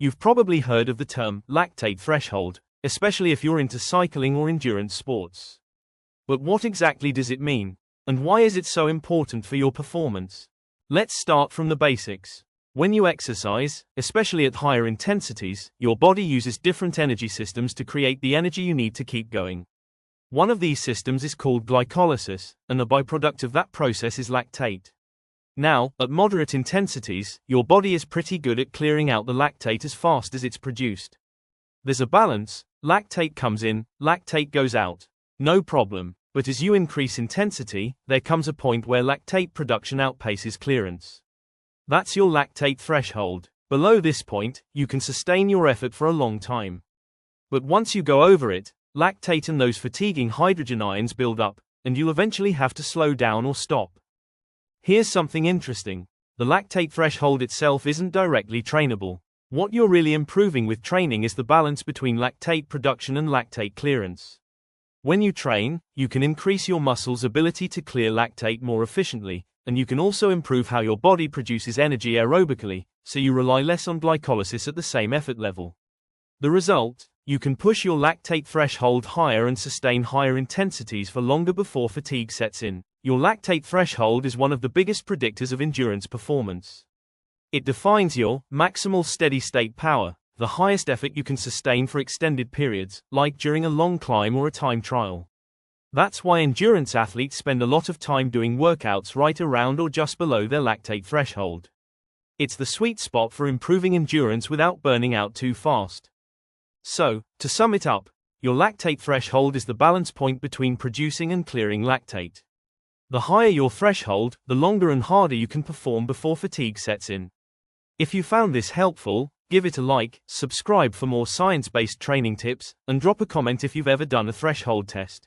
You've probably heard of the term lactate threshold, especially if you're into cycling or endurance sports. But what exactly does it mean? And why is it so important for your performance? Let's start from the basics. When you exercise, especially at higher intensities, your body uses different energy systems to create the energy you need to keep going. One of these systems is called glycolysis, and the byproduct of that process is lactate. Now, at moderate intensities, your body is pretty good at clearing out the lactate as fast as it's produced. There's a balance: lactate comes in, lactate goes out. No problem. But as you increase intensity, there comes a point where lactate production outpaces clearance. That's your lactate threshold. Below this point, you can sustain your effort for a long time. But once you go over it, lactate and those fatiguing hydrogen ions build up, and you'll eventually have to slow down or stop. Here's something interesting. The lactate threshold itself isn't directly trainable. What you're really improving with training is the balance between lactate production and lactate clearance. When you train, you can increase your muscles' ability to clear lactate more efficiently, and you can also improve how your body produces energy aerobically, so you rely less on glycolysis at the same effort level. The result? You can push your lactate threshold higher and sustain higher intensities for longer before fatigue sets in. Your lactate threshold is one of the biggest predictors of endurance performance. It defines your maximal steady-state power, the highest effort you can sustain for extended periods, like during a long climb or a time trial. That's why endurance athletes spend a lot of time doing workouts right around or just below their lactate threshold. It's the sweet spot for improving endurance without burning out too fast. So, to sum it up, your lactate threshold is the balance point between producing and clearing lactate. The higher your threshold, the longer and harder you can perform before fatigue sets in. If you found this helpful, give it a like, subscribe for more science-based training tips, and drop a comment if you've ever done a threshold test.